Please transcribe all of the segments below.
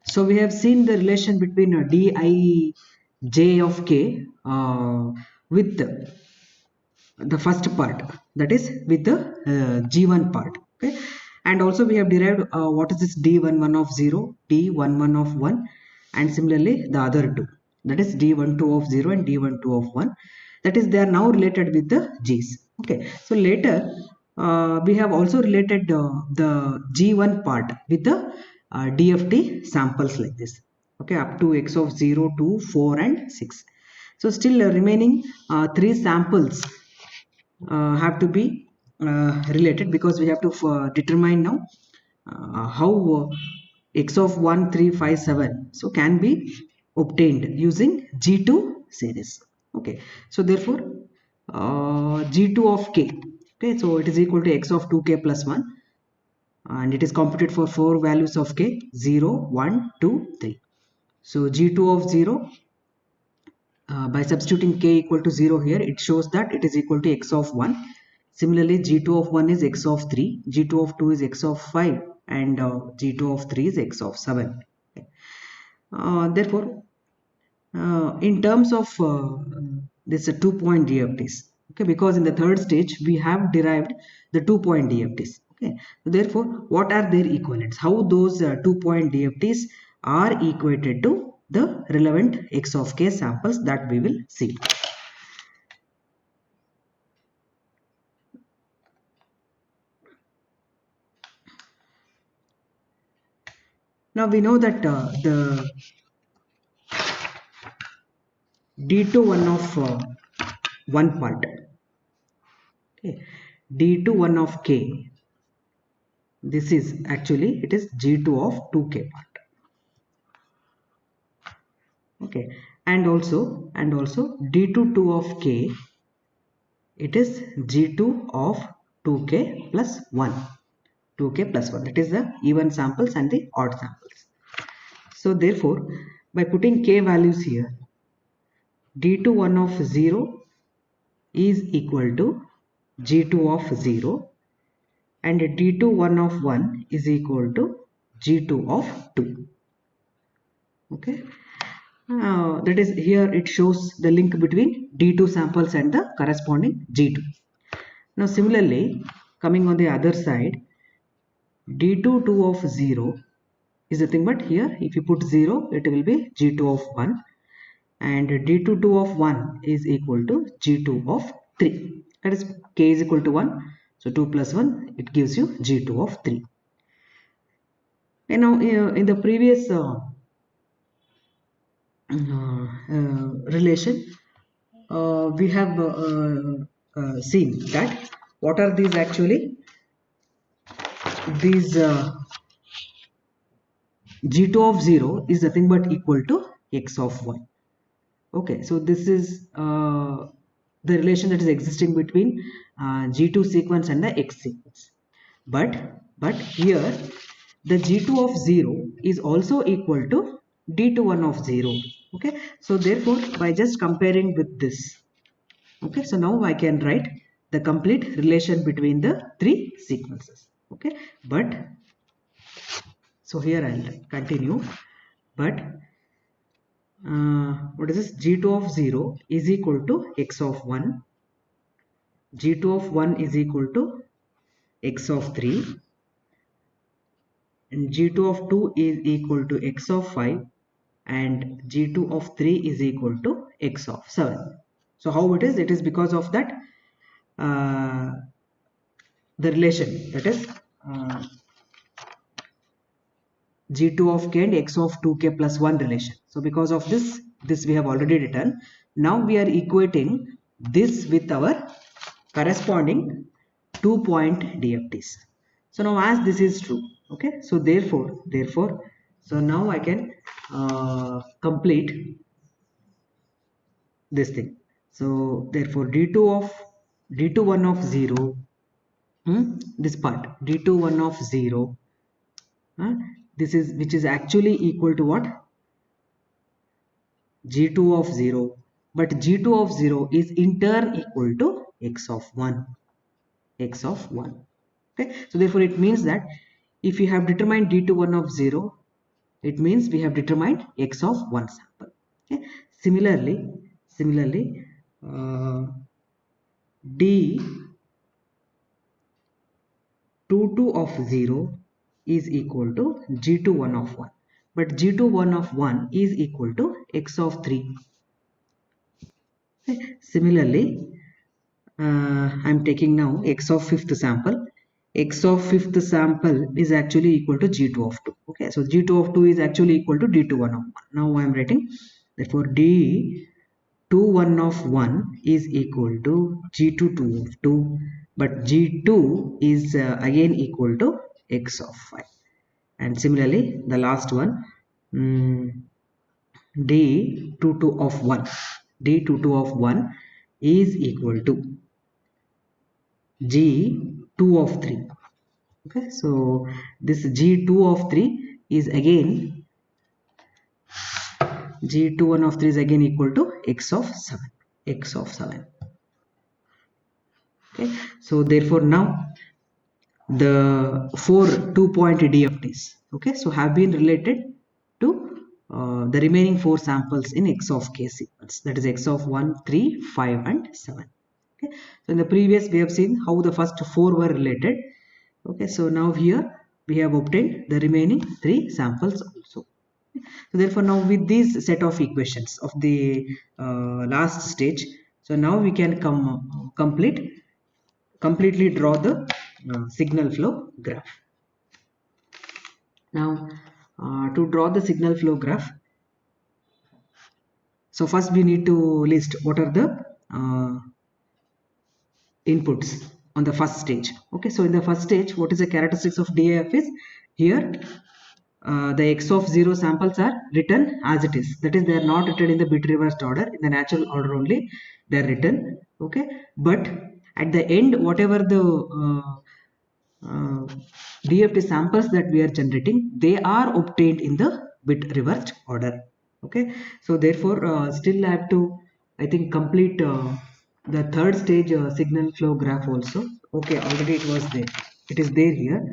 So we have seen the relation between dij of k with the first part, that is with the g1 part. Okay, and also we have derived what is this d11 of 0, d11 of 1, and similarly the other two, that is d12 of 0 and d12 of 1, that is they are now related with the g's. Okay, so later we have also related the g1 part with the dft samples like this. Okay, up to x of 0, 2, 4 and 6. So still remaining three samples have to be related, because we have to determine now how x of 1, 3, 5, 7 so can be obtained using g2 series. Okay, so therefore g2 of k, okay, so it is equal to x of 2k plus 1, and it is computed for four values of k: 0, 1, 2, 3. So g2 of 0, by substituting k equal to 0 here, it shows that it is equal to x of 1. Similarly, g2 of 1 is x of 3, g2 of 2 is x of 5, and g2 of 3 is x of 7. Okay. Therefore, in terms of this 2-point DFTs, okay, because in the third stage we have derived the 2-point DFTs. Okay, therefore, what are their equivalents? How those 2-point DFTs are equated to the relevant x of k samples, that we will see. Now we know that the d21 of 1 part, okay, d21 of k, this is actually it is g2 of 2k part. Okay, and also d22 of k, it is g2 of 2k plus 1, 2k plus 1, that is the even samples and the odd samples. So therefore, by putting k values here, d21 of 0 is equal to g2 of 0, and d21 of 1 is equal to g2 of 2. Okay, that is here it shows the link between d2 samples and the corresponding g2. Now similarly, coming on the other side, d22 of 0 is the thing, but here if you put 0, it will be g2 of 1, and d22 of 1 is equal to g2 of 3, that is k is equal to 1, so 2 plus 1, it gives you g2 of 3. And now in the previous relation, we have seen that what are these actually, these g2 of 0 is nothing but equal to x of 1. Okay, so this is the relation that is existing between g2 sequence and the x sequence, but here the g2 of 0 is also equal to d21 of 0. Okay, so therefore by just comparing with this, okay, so now I can write the complete relation between the three sequences. Okay, but so here I'll continue, but what is this, g2 of 0 is equal to x of 1, g2 of 1 is equal to x of 3, and g2 of 2 is equal to x of 5, and g2 of 3 is equal to x of 7. So how it is? It is because of that the relation, that is g2 of k and x of 2k plus 1 relation. So because of this we have already written. Now we are equating this with our corresponding 2-point DFTs. So now as this is true, okay, so therefore so now I can complete this thing. So therefore d21 of 0, this part d21 of 0, this is which is actually equal to what, g2 of 0, but g2 of 0 is in turn equal to x of 1. x of 1. Okay, so therefore it means that if you have determined d21 of 0, it means we have determined x of 1 sample. Okay, similarly d22 of 0 is equal to g21 of 1, but g21 of 1 is equal to x of 3. Okay, similarly I'm taking now x of fifth sample. X of fifth sample is actually equal to g2 of 2. Okay, so g2 of 2 is actually equal to d21 of 1. Now I am writing, therefore d21 of 1 is equal to g22 of 2, but g2 is again equal to x of 5. And similarly the last one, d22 of 1, d22 of 1 is equal to g2 of 3. Okay, so this g2 of 3 is again, g21 of 3 is again equal to x of 7, x of 7. Okay, so therefore now the 4 2-point DFTs, okay, so have been related to the remaining 4 samples in x of k sequence, that is x of 1, 3, 5 and 7. Okay, so in the previous we have seen how the first 4 were related. Okay, so now here we have obtained the remaining 3 samples also. So therefore now with these set of equations of the last stage, so now we can completely draw the signal flow graph. Now to draw the signal flow graph, so first we need to list what are the inputs on the first stage. Okay, so in the first stage, what is the characteristics of DAF is, here the x of 0 samples are written as it is, that is they are not written in the bit reversed order, in the natural order only they are written. Okay, but at the end whatever the DFT samples that we are generating, they are obtained in the bit reversed order. Okay, so therefore still I have to, I think, complete the third stage signal flow graph also. Okay, already it was there, it is there here.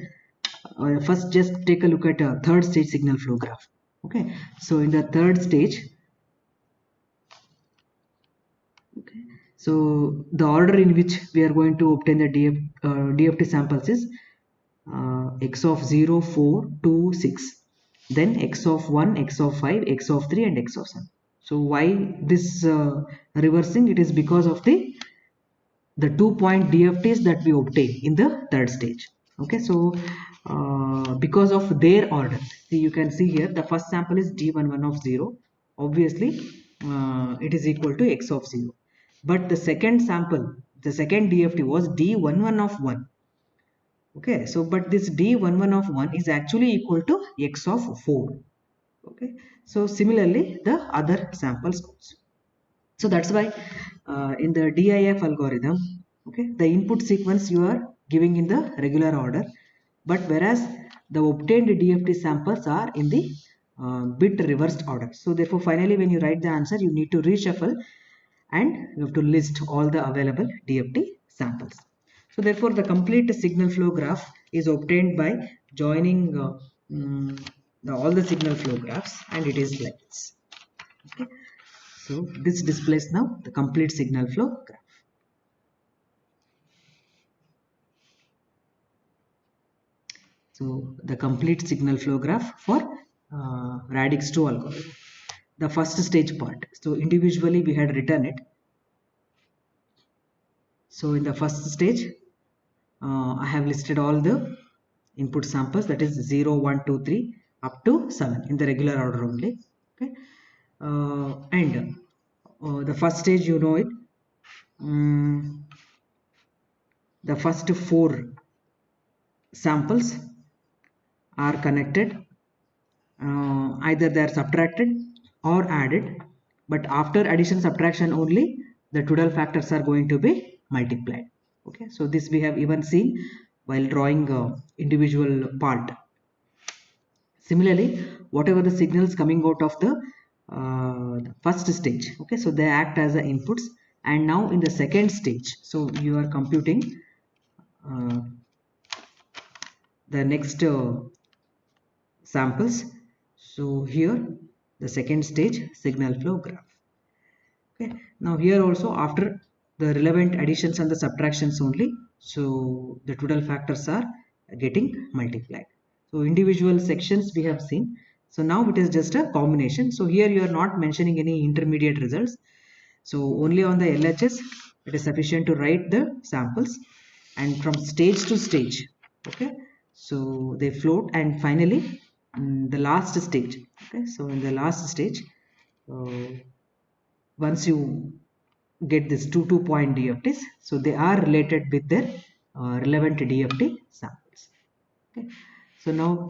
First just take a look at third stage signal flow graph. Okay, so in the third stage, okay, so the order in which we are going to obtain the DFT samples is x of 0, 4, 2, 6, then x of 1, x of 5, x of 3 and x of 7. So why this reversing? It is because of the 2-point DFTs that we obtain in the third stage. Okay, so because of their order, see, you can see here the first sample is d11 of 0, obviously it is equal to x of 0, but the second sample, the second DFT was d11 of 1. Okay, so but this d11 of 1 is actually equal to x of 4. Okay, so similarly the other samples also. So that's why in the DIF algorithm, okay, the input sequence you are giving in the regular order, but whereas the obtained DFT samples are in the bit reversed order. So therefore finally when you write the answer, you need to reshuffle and you have to list all the available DFT samples. So therefore the complete signal flow graph is obtained by joining all the signal flow graphs, and it is like this. Okay. So this displays now the complete signal flow graph. So the complete signal flow graph for Radix 2 algorithm. The first stage part. So individually we had written it. So in the first stage, I have listed all the input samples, that is 0, 1, 2, 3 up to 7 in the regular order only. Okay, and the first stage, you know it. The first 4 samples are connected, either they are subtracted or added, but after addition subtraction only the total factors are going to be multiplied. Okay, so this we have even seen while drawing individual part. Similarly, whatever the signals coming out of the first stage, okay, so they act as the inputs, and now in the second stage, so you are computing the next samples. So here the second stage signal flow graph. Okay, now here also after the relevant additions and the subtractions only, so the total factors are getting multiplied. So individual sections we have seen, so now it is just a combination. So here you are not mentioning any intermediate results, so only on the LHS it is sufficient to write the samples, and from stage to stage, okay, so they float, and finally the last stage. Okay, so in the last stage, uh, once you get this point DFTs, so they are related with their relevant DFT samples. Okay, so now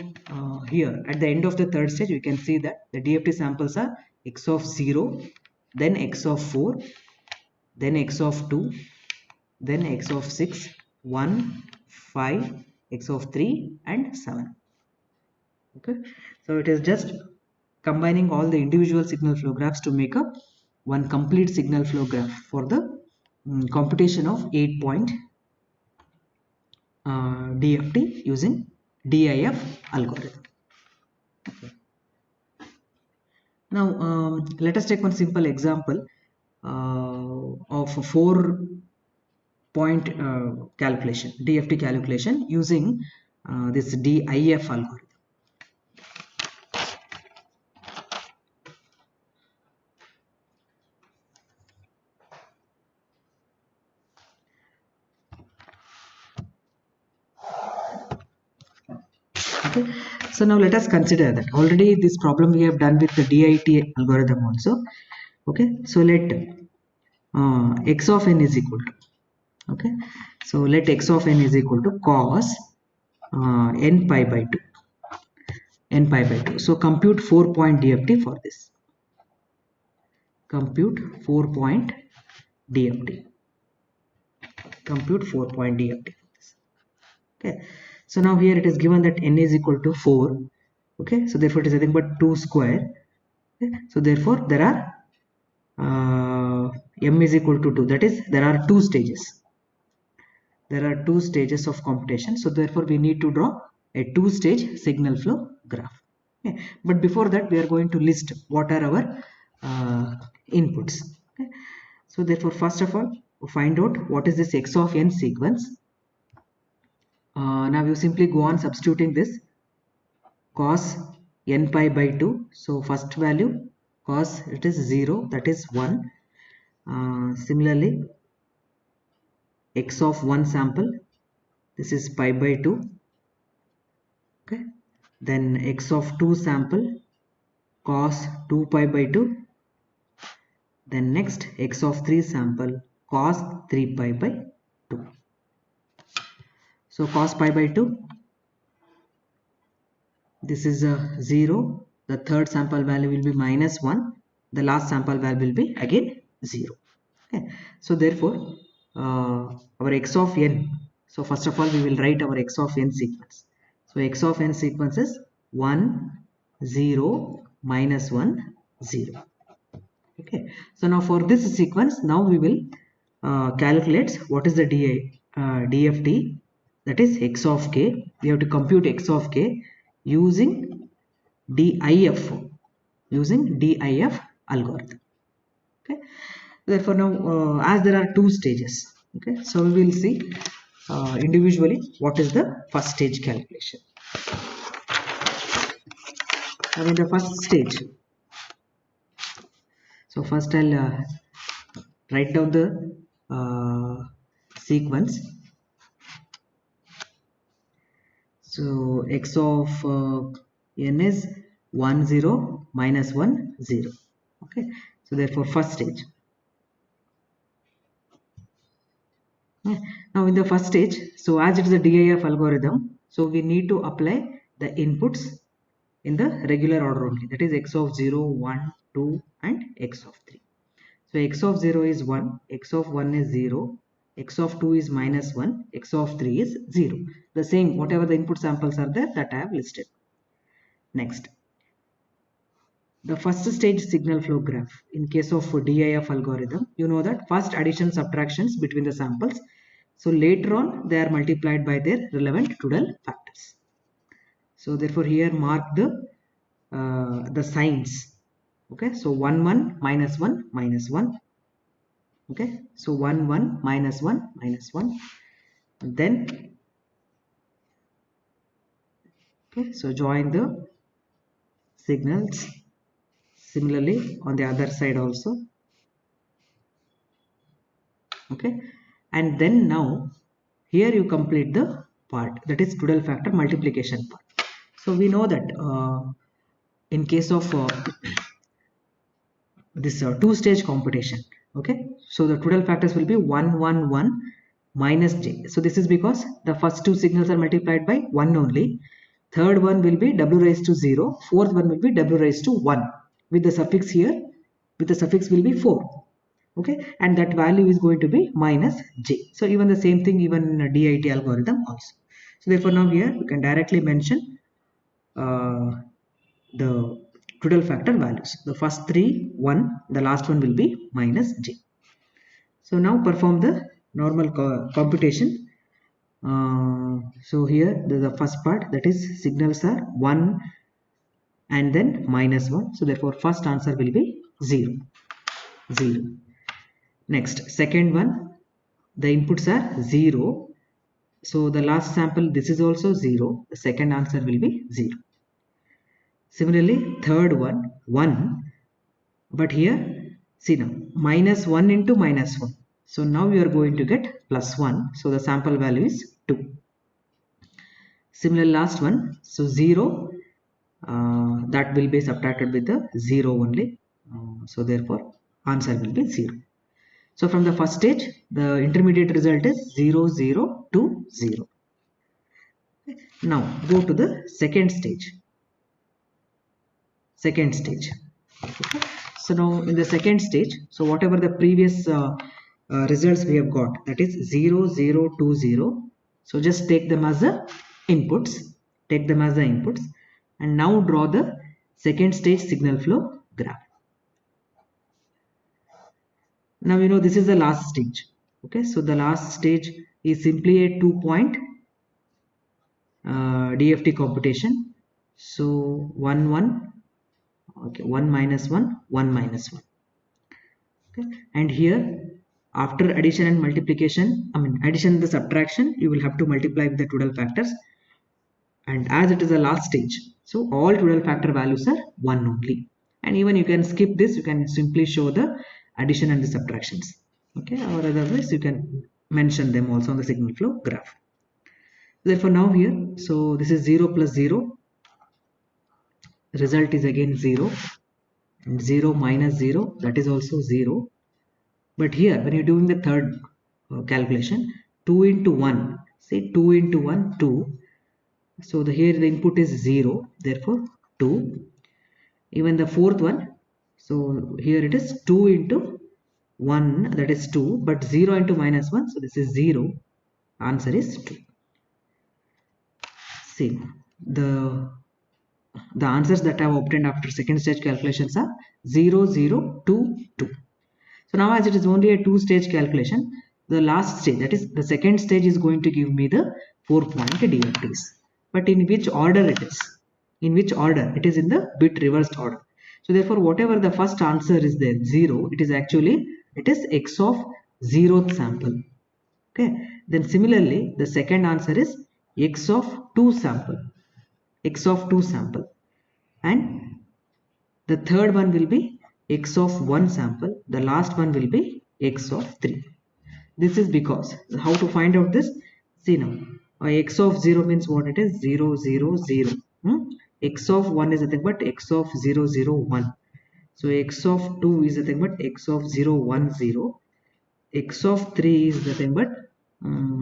here at the end of the third stage, you can see that the DFT samples are x of 0, then x of 4, then x of 2, then x of 6, 1, 5, x of 3 and 7. Okay, so it is just combining all the individual signal flow graphs to make up one complete signal flow graph for the computation of 8 point DFT using DIF algorithm. Okay. Now let us take one simple example of a 4 point calculation, DFT calculation using this DIF algorithm. Okay, so now let us consider that already this problem we have done with the DIT algorithm also. Okay, so let x of n is equal to, okay, so let x of n is equal to cos n pi by 2, n pi by 2. So compute 4 point DFT for this, compute 4 point DFT, compute 4 point DFT for this. Okay, so now here it is given that n is equal to 4. Okay, so therefore it is nothing but 2 square. Okay, so therefore there are m is equal to 2, that is there are two stages, there are two stages of computation, so therefore we need to draw a two-stage signal flow graph. Okay, but before that we are going to list what are our inputs. Okay, so therefore first of all find out what is this x of n sequence. Now you simply go on substituting this cos n pi by 2, so first value cos it is 0, that is 1. Similarly x of 1 sample, this is pi by 2. Okay, then x of 2 sample cos 2 pi by 2, then next x of 3 sample cos 3 pi by 2. So cos pi by 2, this is a 0, the third sample value will be -1, the last sample value will be again 0. Okay, so therefore our x of n, so first of all we will write our x of n sequence. So x of n sequence is 1 0 -1 0. Okay, so now for this sequence, now we will calculate what is the DFT, that is x of k. We have to compute x of k using DIF, using DIF algorithm. Okay, therefore now as there are two stages, okay, so we will see individually what is the first stage calculation. I mean the first stage, so first I'll write down the sequence. So x of n is 1 0 -1 0. Okay, so therefore first stage. Okay. Now in the first stage, so as it is a DIF algorithm, so we need to apply the inputs in the regular order only, that is x of 0 1 2 and x of 3. So x of 0 is 1, x of 1 is 0, x of 2 is -1, x of 3 is 0. The same, whatever the input samples are there, that I have listed. Next, the first stage signal flow graph. In case of DIF algorithm, you know that first addition subtractions between the samples. So later on they are multiplied by their relevant Tudel factors. So therefore here mark the signs. Okay, so 1 1 minus 1 minus 1. Okay, so 1 1 minus 1 minus 1. And then okay, so join the signals. Similarly on the other side also. Okay, and then now here you complete the part, that is Tudel factor multiplication part. So we know that in case of this two-stage computation, okay, so the total factors will be 1 1 1 minus j. So this is because the first two signals are multiplied by 1 only. Third one will be w raised to 0, fourth one will be w raised to 1 with the suffix here, with the suffix will be 4. Okay, and that value is going to be minus j. So even the same thing even in a DIT algorithm also. So therefore now here we can directly mention the total factor values. The first three 1, the last one will be minus j. So now perform the normal computation. So here the first part, that is signals are 1 and then minus 1. So therefore first answer will be 0. 0. Next, second one, the inputs are 0. So the last sample, this is also 0. The second answer will be 0. Similarly, third one, 1. But here, see now, minus 1 into minus 1. So now you are going to get plus 1. So the sample value is 2. Similar last one, so 0, that will be subtracted with the 0 only. So therefore, answer will be 0. So from the first stage, the intermediate result is 0, 0, 2, 0. Now go to the second stage. Second stage. Okay. So now in the second stage, so whatever the previous results we have got, that is 0 0 2 0. So just take them as the inputs, take them as the inputs, and now draw the second stage signal flow graph. Now you know this is the last stage. Okay, so the last stage is simply a 2-point DFT computation. So 1 1, okay, 1 minus 1 1 minus 1. Okay, and here after addition and multiplication, I mean addition and the subtraction, you will have to multiply with the total factors, and as it is the last stage, so all total factor values are 1 only, and even you can skip this, you can simply show the addition and the subtractions. Okay, or otherwise you can mention them also on the signal flow graph. Therefore now here, so this is 0 plus 0, result is again 0, and 0 minus 0, that is also 0. But here when you're doing the third calculation, 2 into 1, say 2 into 1 2. So here the input is 0, therefore 2. Even the fourth one, so here it is 2 into 1, that is 2, but 0 into minus 1, so this is 0, answer is 2. See, the answers that I have obtained after second stage calculations are 0 0 2 2. So now as it is only a two-stage calculation, the last stage, that is the second stage, is going to give me the 4-point DFTs. But in which order it is? In which order? It is in the bit reversed order. So therefore whatever the first answer is there, 0, it is actually, it is x of 0th sample. Okay. Then similarly, the second answer is x of 2 sample. X of 2 sample. And the third one will be x of 1 sample. The last one will be x of 3. This is because, how to find out this? See now, x of 0 means what it is? 0 0 0. X of 1 is nothing but x of 0 0 1. So x of 2 is nothing but x of 0 1 0. X of 3 is nothing but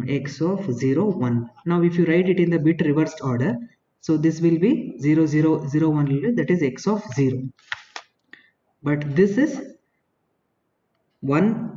x of 0 1. Now if you write it in the bit reversed order, so this will be 0 0 0 1, that is x of 0. But this is 1.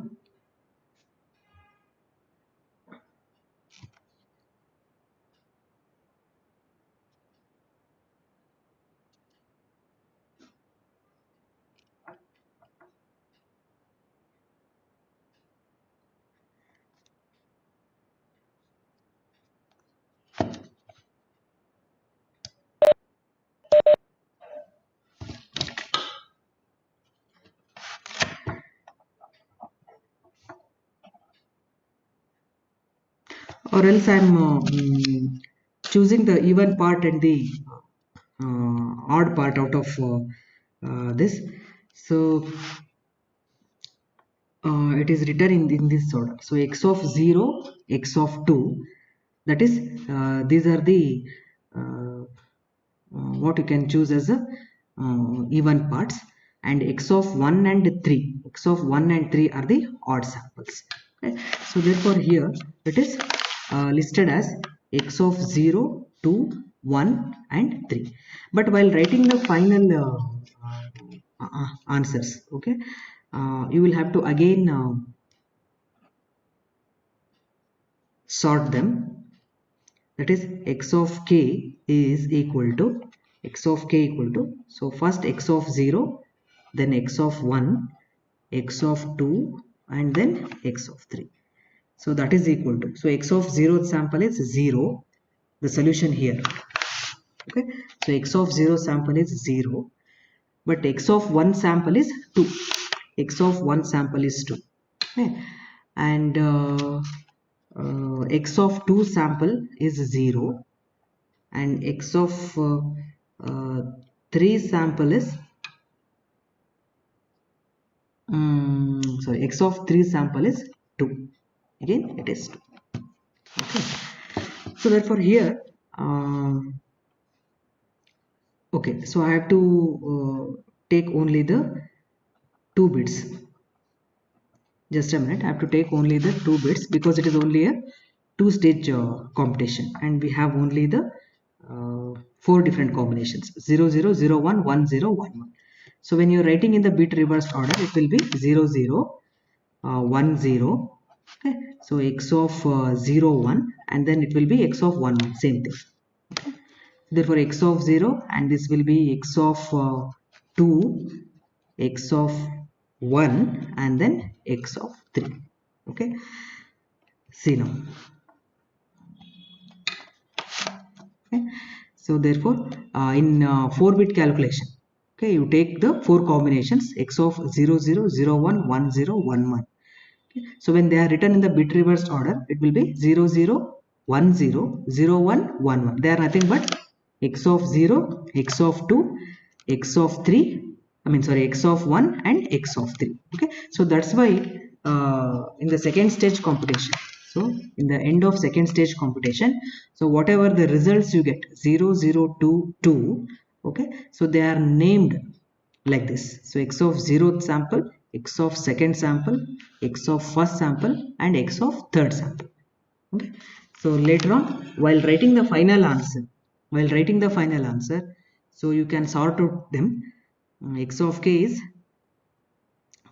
or else I'm choosing the even part and the odd part out of this. So it is written in this order. So x of 0, x of 2, that is these are the uh, what you can choose as a even parts, and x of 1 and 3, x of 1 and 3 are the odd samples. Okay, so therefore here it is listed as x of 0, 2, 1 and 3. But while writing the final answers, okay, you will have to again sort them. That is x of k is equal to x of k equal to, so first x of 0, then x of 1, x of 2 and then x of 3. So that is equal to, so x of 0 sample is 0, the solution here. Okay, so x of 0 sample is 0, but x of 1 sample is 2, x of 1 sample is 2. Okay, and x of 2 sample is 0, and x of uh, 3 sample is sorry, x of 3 sample is 2, again it is 2. Okay, so therefore here okay, so I have to take only the 2 bits. Just a minute, I have to take only the 2 bits because it is only a 2-stage competition, and we have only the 4 different combinations: 0 0 0 1 1 0 1 1. So when you're writing in the bit reverse order, it will be 0 0 1 0. Okay, so x of 0 1, and then it will be x of 1 1, same thing. Okay, therefore x of 0, and this will be x of 2, x of 1 and then x of 3. Okay, see now. Okay, so therefore in 4-bit calculation, okay, you take the 4 combinations x of 0 0 0 1 1 0 1 1. Okay, so when they are written in the bit reverse order, it will be 0 0 1 0 0 1 1 1. They are nothing but x of 0, x of 2, x of 3, I mean sorry, x of 1 and x of 3. Okay, so that's why in the second stage computation, so in the end of second stage computation, so whatever the results you get 0 0 2 2, okay, so they are named like this. So x of 0th sample, x of second sample, x of first sample and x of third sample. Okay, so later on, while writing the final answer, so you can sort out them. X of k is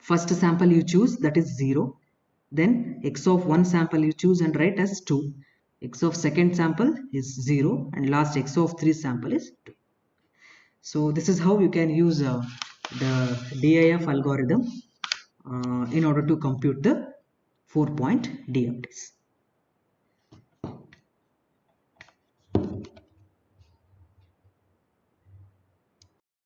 first sample you choose, that is 0, then x of 1 sample you choose and write as 2, x of second sample is 0, and last x of 3 sample is 2. So this is how you can use the DIF algorithm in order to compute the 4-point DFTs.